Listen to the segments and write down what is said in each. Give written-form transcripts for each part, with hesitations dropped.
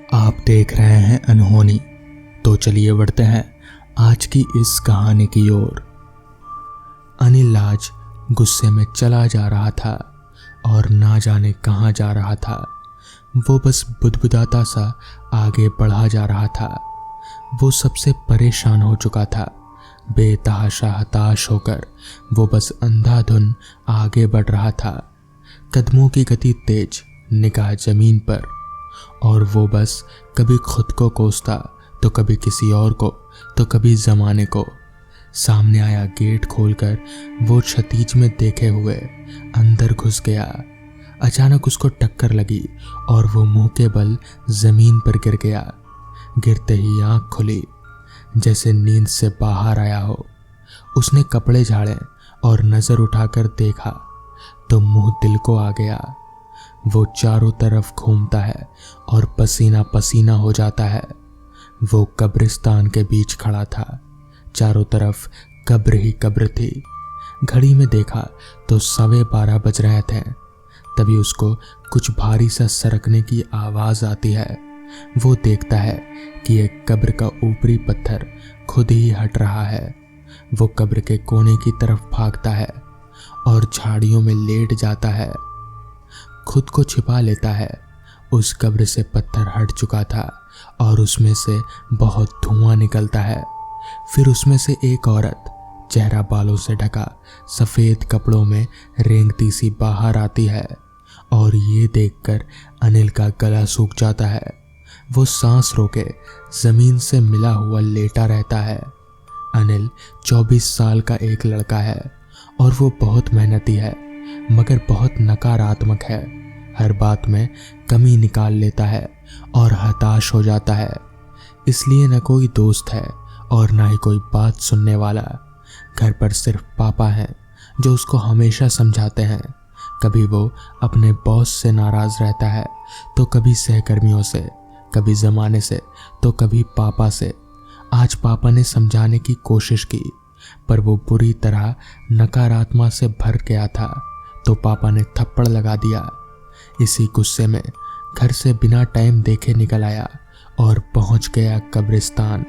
आप देख रहे हैं अनहोनी। तो चलिए बढ़ते हैं आज की इस कहानी की ओर। अनिल आज गुस्से में चला जा रहा था और ना जाने कहाँ जा रहा था। वो बस बुदबुदाता सा आगे बढ़ा जा रहा था। वो सबसे परेशान हो चुका था। बेतहाशा हताश होकर वो बस अंधाधुन आगे बढ़ रहा था। कदमों की गति तेज, निगाह जमीन पर, और वो बस कभी खुद को कोसता तो कभी किसी और को तो कभी जमाने को। सामने आया गेट खोलकर वो क्षितिज में देखे हुए अंदर घुस गया। अचानक उसको टक्कर लगी और वो मुंह के बल जमीन पर गिर गया। गिरते ही आंख खुली, जैसे नींद से बाहर आया हो। उसने कपड़े झाड़े और नजर उठाकर देखा तो मुंह दिल को आ गया। वो चारों तरफ घूमता है और पसीना पसीना हो जाता है। वो कब्रिस्तान के बीच खड़ा था। चारों तरफ कब्र ही कब्र थी। घड़ी में देखा तो 12:15 बज रहे थे। तभी उसको कुछ भारी सा सरकने की आवाज आती है। वो देखता है कि एक कब्र का ऊपरी पत्थर खुद ही हट रहा है। वो कब्र के कोने की तरफ भागता है और झाड़ियों में लेट जाता है। खुद को छिपा लेता है। उस कब्र से पत्थर हट चुका था और उसमें से बहुत धुआं निकलता है। फिर उसमें से एक औरत, चेहरा बालों से ढका, सफेद कपड़ों में रेंगती सी बाहर आती है। और ये देखकर अनिल का गला सूख जाता है। वो सांस रोके जमीन से मिला हुआ लेटा रहता है। अनिल 24 साल का एक लड़का है और वो बहुत मेहनती है, मगर बहुत नकारात्मक है। हर बात में कमी निकाल लेता है और हताश हो जाता है। इसलिए न कोई दोस्त है और ना ही कोई बात सुनने वाला। घर पर सिर्फ पापा हैं जो उसको हमेशा समझाते हैं। कभी वो अपने बॉस से नाराज रहता है तो कभी सहकर्मियों से, कभी जमाने से तो कभी पापा से। आज पापा ने समझाने की कोशिश की पर वो बुरी तरह नकारात्मक से भर गया था तो पापा ने थप्पड़ लगा दिया। इसी गुस्से में घर से बिना टाइम देखे निकल आया और पहुंच गया कब्रिस्तान।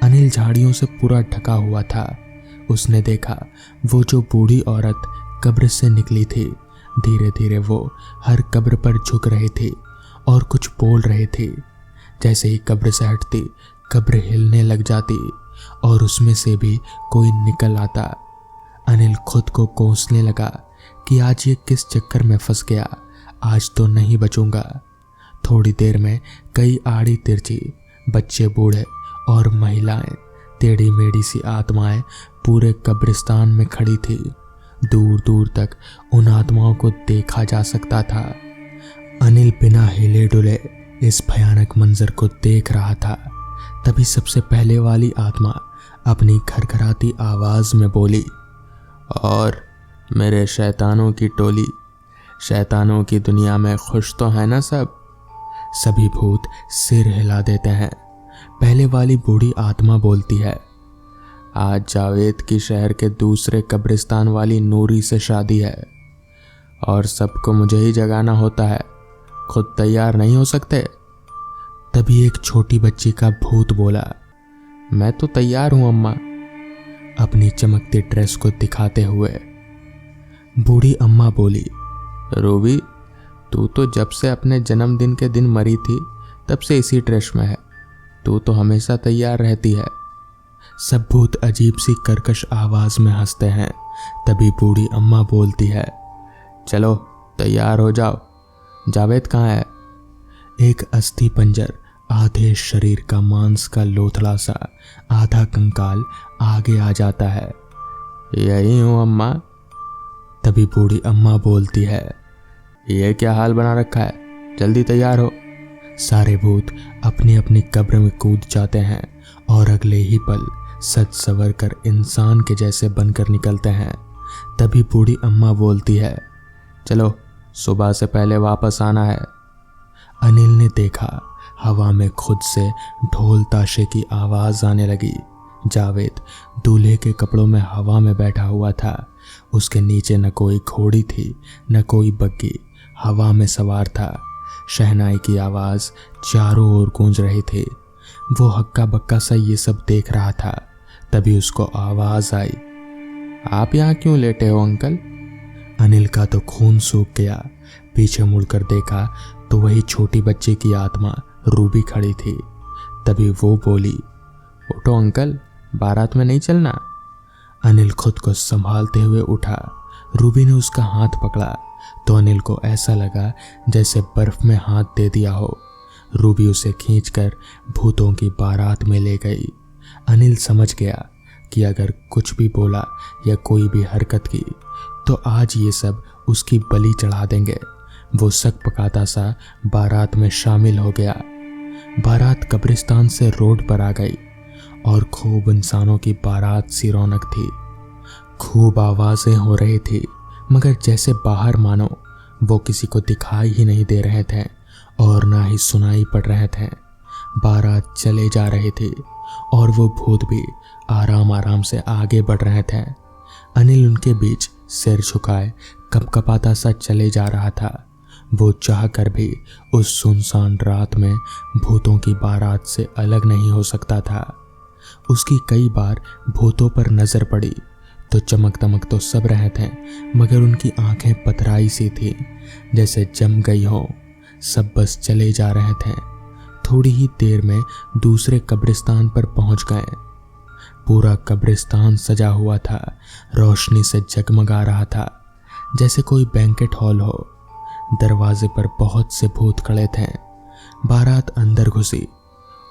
अनिल झाड़ियों से पूरा ढका हुआ था। उसने देखा वो जो बूढ़ी औरत कब्र से निकली थी, धीरे धीरे वो हर कब्र पर झुक रही थी और कुछ बोल रही थी। जैसे ही कब्र से हटती, कब्र हिलने लग जाती और उसमें से भी कोई निकल आता। अनिल खुद को कोसने लगा कि आज ये किस चक्कर में फंस गया। आज तो नहीं बचूंगा। थोड़ी देर में कई आड़ी तिरछी, बच्चे, बूढ़े और महिलाएं, टेढ़ी मेढ़ी सी आत्माएं पूरे कब्रिस्तान में खड़ी थी। दूर दूर तक उन आत्माओं को देखा जा सकता था। अनिल बिना हिले डुले इस भयानक मंजर को देख रहा था। तभी सबसे पहले वाली आत्मा अपनी खरखराती आवाज में बोली, और मेरे शैतानों की टोली, शैतानों की दुनिया में खुश तो है ना सब। सभी भूत सिर हिला देते हैं। पहले वाली बूढ़ी आत्मा बोलती है, आज जावेद की शहर के दूसरे कब्रिस्तान वाली नूरी से शादी है और सबको मुझे ही जगाना होता है। खुद तैयार नहीं हो सकते। तभी एक छोटी बच्ची का भूत बोला, मैं तो तैयार हूं अम्मा, अपनी चमकती ड्रेस को दिखाते हुए। बूढ़ी अम्मा बोली, रूबी, तू तो जब से अपने जन्मदिन के दिन मरी थी तब से इसी ड्रेस में है। तू तो हमेशा तैयार रहती है। सब भूत अजीब सी कर्कश आवाज में हंसते हैं। तभी बूढ़ी अम्मा बोलती है, चलो तैयार हो जाओ। जावेद कहाँ है? एक अस्थि पंजर, आधे शरीर का मांस का लोथड़ा सा आधा कंकाल आगे आ जाता है। यही हूँ अम्मा। तभी बूढ़ी अम्मा बोलती है, ये क्या हाल बना रखा है, जल्दी तैयार हो। सारे भूत अपनी अपनी कब्र में कूद जाते हैं और अगले ही पल सज संवर कर इंसान के जैसे बनकर निकलते हैं। तभी बूढ़ी अम्मा बोलती है, चलो सुबह से पहले वापस आना है। अनिल ने देखा हवा में खुद से ढोल ताशे की आवाज आने लगी। जावेद दूल्हे के कपड़ों में हवा में बैठा हुआ था। उसके नीचे न कोई घोड़ी थी न कोई बग्गी, हवा में सवार था। शहनाई की आवाज़ चारों ओर गूंज रही थी। वो हक्का बक्का सा ये सब देख रहा था। तभी उसको आवाज़ आई, आप यहाँ क्यों लेटे हो अंकल? अनिल का तो खून सूख गया। पीछे मुड़कर देखा तो वही छोटी बच्ची की आत्मा रूबी खड़ी थी। तभी वो बोली, उठो अंकल, बारात में नहीं चलना। अनिल खुद को संभालते हुए उठा। रूबी ने उसका हाथ पकड़ा तो अनिल को ऐसा लगा जैसे बर्फ में हाथ दे दिया हो। रूबी उसे खींचकर भूतों की बारात में ले गई। अनिल समझ गया कि अगर कुछ भी बोला या कोई भी हरकत की तो आज ये सब उसकी बलि चढ़ा देंगे। वो सक पकाता सा बारात में शामिल हो गया। बारात कब्रिस्तान से रोड पर आ गई और खूब इंसानों की बारात सी रौनक थी। खूब आवाज़ें हो रही थी, मगर जैसे बाहर मानो वो किसी को दिखाई ही नहीं दे रहे थे और ना ही सुनाई पड़ रहे थे। बारात चले जा रही थी और वो भूत भी आराम आराम से आगे बढ़ रहे थे। अनिल उनके बीच सिर झुकाए कपकपाता सा चले जा रहा था। वो चाह कर भी उस सुनसान रात में भूतों की बारात से अलग नहीं हो सकता था। उसकी कई बार भूतों पर नजर पड़ी तो चमक दमक तो सब रहे थे, मगर उनकी आंखें पथराई सी थी, जैसे जम गई हो। सब बस चले जा रहे थे। थोड़ी ही देर में दूसरे कब्रिस्तान पर पहुंच गए। पूरा कब्रिस्तान सजा हुआ था, रोशनी से जगमगा रहा था जैसे कोई बैंकेट हॉल हो। दरवाजे पर बहुत से भूत खड़े थे। बारात अंदर घुसी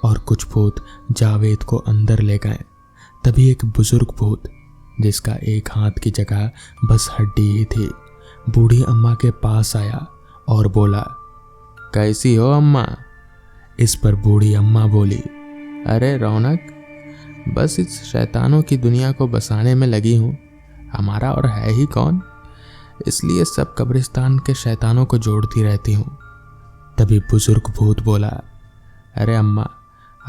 और कुछ भूत जावेद को अंदर ले गए। तभी एक बुजुर्ग भूत, जिसका एक हाथ की जगह बस हड्डी ही थी, बूढ़ी अम्मा के पास आया और बोला, कैसी हो अम्मा? इस पर बूढ़ी अम्मा बोली, अरे रौनक, बस इस शैतानों की दुनिया को बसाने में लगी हूँ। हमारा और है ही कौन, इसलिए सब कब्रिस्तान के शैतानों को जोड़ती रहती हूँ। तभी बुजुर्ग भूत बोला, अरे अम्मा,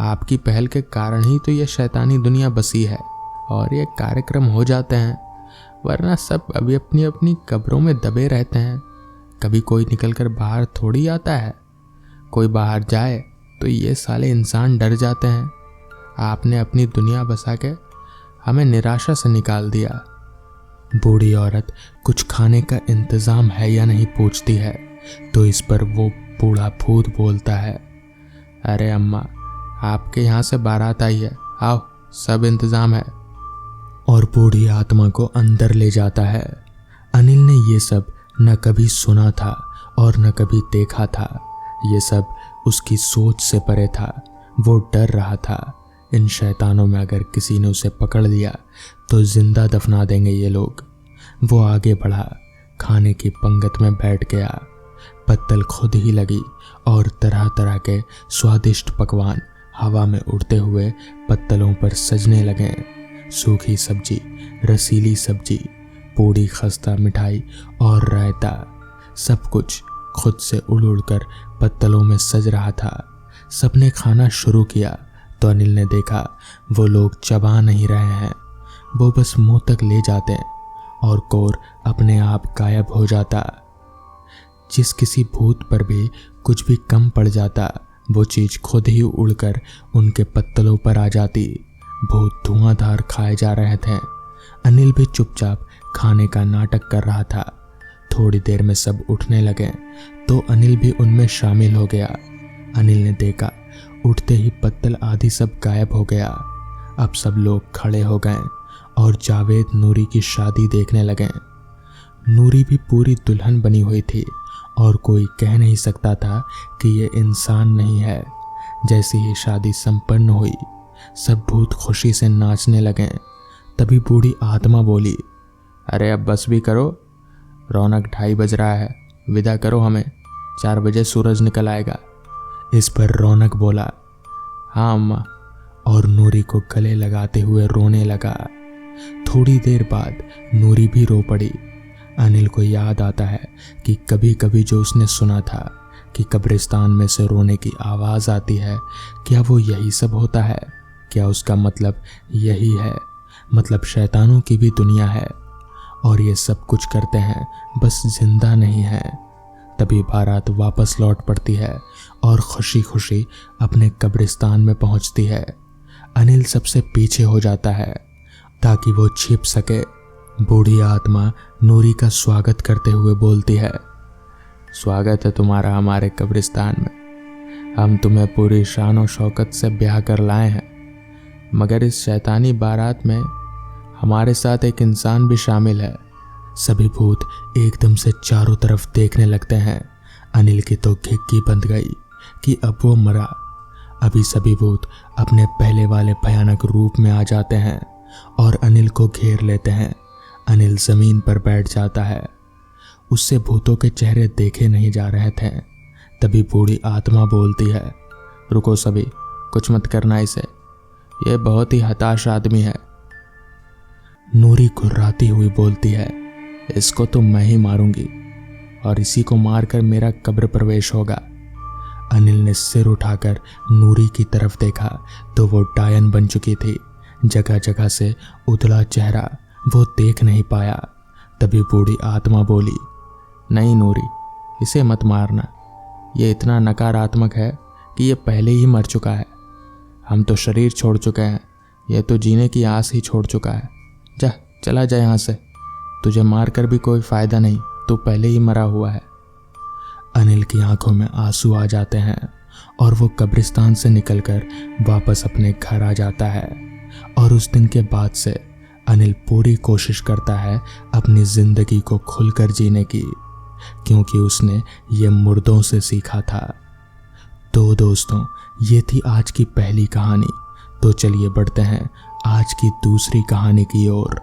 आपकी पहल के कारण ही तो ये शैतानी दुनिया बसी है और ये कार्यक्रम हो जाते हैं, वरना सब अभी अपनी अपनी कब्रों में दबे रहते हैं। कभी कोई निकलकर बाहर थोड़ी आता है। कोई बाहर जाए तो ये साले इंसान डर जाते हैं। आपने अपनी दुनिया बसा के हमें निराशा से निकाल दिया। बूढ़ी औरत कुछ खाने का इंतज़ाम है या नहीं पूछती है तो इस पर वो बूढ़ा भूत बोलता है, अरे अम्मा, आपके यहाँ से बारात आई है, आओ, सब इंतज़ाम है। और बूढ़ी आत्मा को अंदर ले जाता है। अनिल ने ये सब न कभी सुना था और न कभी देखा था। ये सब उसकी सोच से परे था। वो डर रहा था, इन शैतानों में अगर किसी ने उसे पकड़ लिया तो जिंदा दफना देंगे ये लोग। वो आगे बढ़ा, खाने की पंगत में बैठ गया। पत्तल खुद ही लगी और तरह तरह के स्वादिष्ट पकवान हवा में उड़ते हुए पत्तलों पर सजने लगे। सूखी सब्जी, रसीली सब्जी, पूड़ी, खस्ता, मिठाई और रायता, सब कुछ खुद से उड़ उड़कर पत्तलों में सज रहा था। सबने खाना शुरू किया तो अनिल ने देखा वो लोग चबा नहीं रहे हैं, वो बस मुंह तक ले जाते और कोर अपने आप गायब हो जाता। जिस किसी भूत पर भी कुछ भी कम पड़ जाता वो चीज खुद ही उड़कर उनके पत्तलों पर आ जाती। भूत धुआंधार खाए जा रहे थे। अनिल भी चुपचाप खाने का नाटक कर रहा था। थोड़ी देर में सब उठने लगे तो अनिल भी उनमें शामिल हो गया। अनिल ने देखा उठते ही पत्तल आदि सब गायब हो गया। अब सब लोग खड़े हो गए और जावेद नूरी की शादी देखने लगे। नूरी भी पूरी दुल्हन बनी हुई थी और कोई कह नहीं सकता था कि ये इंसान नहीं है। जैसे ही शादी संपन्न हुई सब भूत खुशी से नाचने लगे। तभी बूढ़ी आत्मा बोली, अरे अब बस भी करो, रौनक 2:30 बज रहा है, विदा करो हमें, 4 बजे सूरज निकल आएगा। इस पर रौनक बोला, हाँ अम्मा, और नूरी को गले लगाते हुए रोने लगा। थोड़ी देर बाद नूरी भी रो पड़ी। अनिल को याद आता है कि कभी कभी जो उसने सुना था कि कब्रिस्तान में से रोने की आवाज़ आती है, क्या वो यही सब होता है? क्या उसका मतलब यही है? मतलब शैतानों की भी दुनिया है और ये सब कुछ करते हैं, बस जिंदा नहीं है। तभी बारात वापस लौट पड़ती है और खुशी खुशी अपने कब्रिस्तान में पहुंचती है। अनिल सबसे पीछे हो जाता है ताकि वो छिप सके। बूढ़ी आत्मा नूरी का स्वागत करते हुए बोलती है, स्वागत है तुम्हारा हमारे कब्रिस्तान में। हम तुम्हें पूरी शान और शौकत से ब्याह कर लाए हैं, मगर इस शैतानी बारात में हमारे साथ एक इंसान भी शामिल है। सभी भूत एकदम से चारों तरफ देखने लगते हैं। अनिल की तो घिक्की बंध गई कि अब वो मरा। अभी सभी भूत अपने पहले वाले भयानक रूप में आ जाते हैं और अनिल को घेर लेते हैं। अनिल जमीन पर बैठ जाता है। उससे भूतों के चेहरे देखे नहीं जा रहे थे। तभी बूढ़ी आत्मा बोलती है, रुको सभी, कुछ मत करना इसे, यह बहुत ही हताश आदमी है। नूरी घुर्राती हुई बोलती है, इसको तो मैं ही मारूंगी और इसी को मारकर मेरा कब्र प्रवेश होगा। अनिल ने सिर उठाकर नूरी की तरफ देखा तो वो डायन बन चुकी थी। जगह जगह से उतला चेहरा वो देख नहीं पाया। तभी बूढ़ी आत्मा बोली, नहीं नूरी, इसे मत मारना, ये इतना नकारात्मक है कि ये पहले ही मर चुका है। हम तो शरीर छोड़ चुके हैं, यह तो जीने की आस ही छोड़ चुका है। जा, चला जा यहाँ से, तुझे मारकर भी कोई फायदा नहीं, तू पहले ही मरा हुआ है। अनिल की आंखों में आंसू आ जाते हैं और वो कब्रिस्तान से निकलकर वापस अपने घर आ जाता है। और उस दिन के बाद से अनिल पूरी कोशिश करता है अपनी जिंदगी को खुलकर जीने की, क्योंकि उसने ये मुर्दों से सीखा था। तो दोस्तों, ये थी आज की पहली कहानी। तो चलिए बढ़ते हैं आज की दूसरी कहानी की ओर।